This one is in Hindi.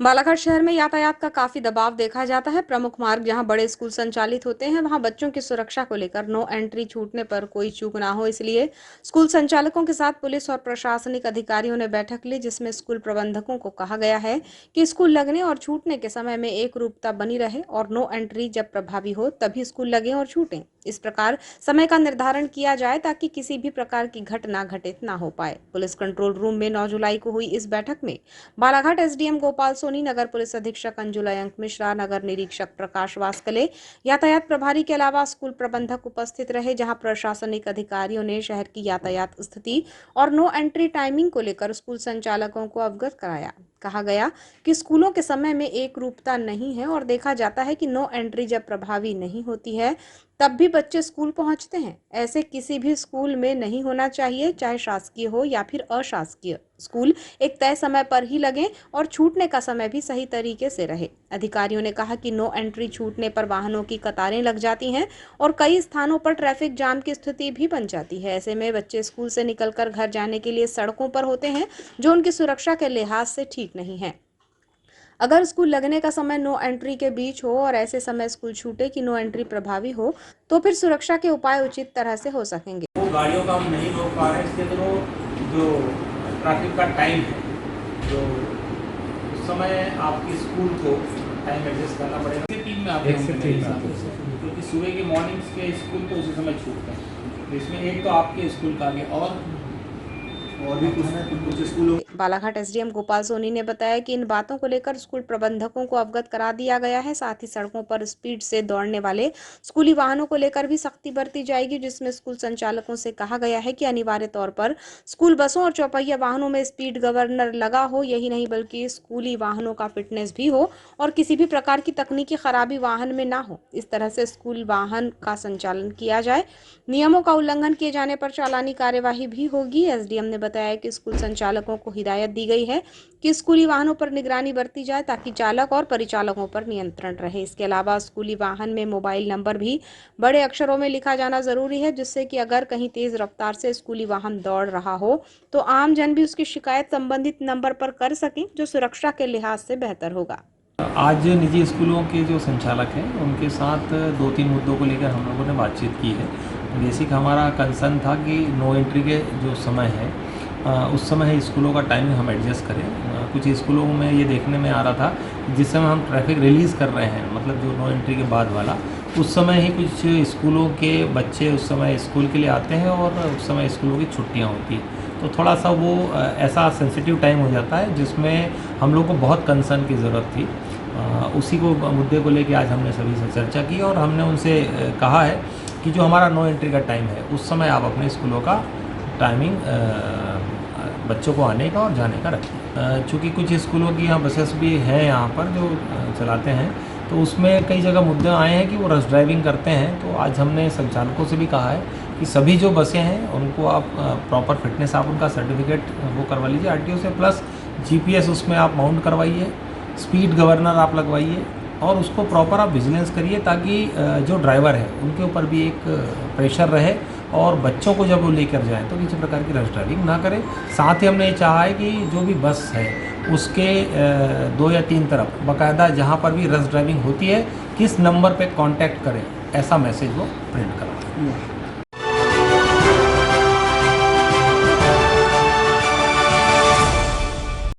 बालाघाट शहर में यातायात का काफी दबाव देखा जाता है। प्रमुख मार्ग जहां बड़े स्कूल संचालित होते हैं, वहां बच्चों की सुरक्षा को लेकर नो एंट्री छूटने पर कोई चूक ना हो, इसलिए स्कूल संचालकों के साथ पुलिस और प्रशासनिक अधिकारियों ने बैठक ली, जिसमें स्कूल प्रबंधकों को कहा गया है कि स्कूल लगने और छूटने के समय में एक रूपता बनी रहे और नो एंट्री जब प्रभावी हो तभी स्कूल लगे और छूटें। इस प्रकार समय का निर्धारण किया जाए ताकि किसी भी प्रकार की घटना घटित ना हो पाए। पुलिस कंट्रोल रूम में 9 जुलाई को हुई इस बैठक में बालाघाट एसडीएम गोपाल सोनी, नगर पुलिस अधीक्षक अंजुलयंक मिश्रा, नगर निरीक्षक प्रकाश वास्कले, यातायात प्रभारी के अलावा स्कूल प्रबंधक उपस्थित रहे, जहां प्रशासनिक अधिकारियों ने शहर की यातायात स्थिति और नो एंट्री टाइमिंग को लेकर स्कूल संचालकों को अवगत कराया। कहा गया कि स्कूलों के समय में एक रूपता नहीं है और देखा जाता है कि नो एंट्री जब प्रभावी नहीं होती है तब भी बच्चे स्कूल पहुंचते हैं। ऐसे किसी भी स्कूल में नहीं होना चाहिए, चाहे शासकीय हो या फिर अशासकीय। स्कूल एक तय समय पर ही लगे और छूटने का समय भी सही तरीके से रहे। अधिकारियों ने कहा कि नो एंट्री छूटने पर वाहनों की कतारें लग जाती हैं और कई स्थानों पर ट्रैफिक जाम की स्थिति भी बन जाती है। ऐसे में बच्चे स्कूल से निकलकर घर जाने के लिए सड़कों पर होते हैं, जो उनकी सुरक्षा के लिहाज से ठीक नहीं है। अगर स्कूल लगने का समय नो एंट्री के बीच हो और ऐसे समय स्कूल छूटे कि नो एंट्री प्रभावी हो, तो फिर सुरक्षा के उपाय उचित तरह से हो सकेंगे। वो गाड़ियों का हम नहीं रोक पा रहे, इसके थ्रू जो ट्रैफिक का टाइम है, जो उस समय आपकी स्कूल को टाइम एडजस्ट करना पड़ेगा। 3 में आते हैं, क्योंकि सुबह के मॉर्निंग्स के स्कूल तो उसी समय छूटते हैं। तो इसमें एक तो आपके स्कूल का आगे और भी कुछ स्कूलों। बालाघाट एसडीएम गोपाल सोनी ने बताया कि इन बातों को लेकर स्कूल प्रबंधकों को अवगत करा दिया गया है। साथ ही सड़कों पर स्पीड से दौड़ने वाले स्कूली वाहनों को लेकर भी सख्ती बरती जाएगी, जिसमें स्कूल संचालकों से कहा गया है कि अनिवार्य तौर पर स्कूल बसों और चौपहिया वाहनों में स्पीड गवर्नर लगा हो। यही नहीं बल्कि स्कूली वाहनों का फिटनेस भी हो और किसी भी प्रकार की तकनीकी खराबी वाहन में ना हो। इस तरह से स्कूल वाहन का संचालन किया जाए। नियमों का उल्लंघन किए जाने पर चालानी कार्यवाही भी होगी। एसडीएम ने बताया कि स्कूल संचालकों को हिदायत दी गई है कि स्कूली वाहनों पर निगरानी बरती जाए ताकि चालक और परिचालकों पर नियंत्रण रहे। इसके अलावा स्कूली वाहन में मोबाइल नंबर भी बड़े अक्षरों में लिखा जाना जरूरी है, जिससे कि अगर कहीं तेज रफ्तार से स्कूली वाहन दौड़ रहा हो तो आम जन भी उसकी शिकायत संबंधित नंबर पर कर सकें, जो सुरक्षा के लिहाज से बेहतर होगा। आज निजी स्कूलों के जो संचालक हैं उनके साथ 2-3 मुद्दों को लेकर हम लोगों ने बातचीत की है। बेसिक हमारा कंसर्न था कि नो एंट्री के जो समय है उस समय स्कूलों का टाइमिंग हम एडजस्ट करें। कुछ स्कूलों में ये देखने में आ रहा था जिस समय हम ट्रैफिक रिलीज़ कर रहे हैं, मतलब जो नो एंट्री के बाद वाला, उस समय ही कुछ स्कूलों के बच्चे उस समय स्कूल के लिए आते हैं और उस समय स्कूलों की छुट्टियाँ होती हैं। तो थोड़ा सा वो ऐसा सेंसिटिव टाइम हो जाता है जिसमें हम लोग को बहुत कंसर्न की ज़रूरत थी। उसी को मुद्दे को लेके आज हमने सभी से चर्चा की और हमने उनसे कहा है कि जो हमारा नो एंट्री का टाइम है उस समय आप अपने स्कूलों का टाइमिंग बच्चों को आने का और जाने का रखें। चूँकि कुछ स्कूलों की यहाँ बसेस भी हैं यहाँ पर जो चलाते हैं, तो उसमें कई जगह मुद्दे आए हैं कि वो रश ड्राइविंग करते हैं। तो आज हमने संचालकों से भी कहा है कि सभी जो बसें हैं उनको आप प्रॉपर फिटनेस, आप उनका सर्टिफिकेट वो करवा लीजिए आरटीओ से, प्लस जीपीएस उसमें आप माउंट करवाइए, स्पीड गवर्नर आप लगवाइए और उसको प्रॉपर आप विजिलेंस करिए ताकि जो ड्राइवर है उनके ऊपर भी एक प्रेशर रहे और बच्चों को जब वो लेकर जाएँ तो किसी प्रकार की रश ड्राइविंग ना करें। साथ ही हमने ये चाहा है कि जो भी बस है उसके 2 या 3 तरफ बाकायदा जहाँ पर भी रश ड्राइविंग होती है किस नंबर पे कांटेक्ट करें, ऐसा मैसेज वो प्रिंट करवाएं।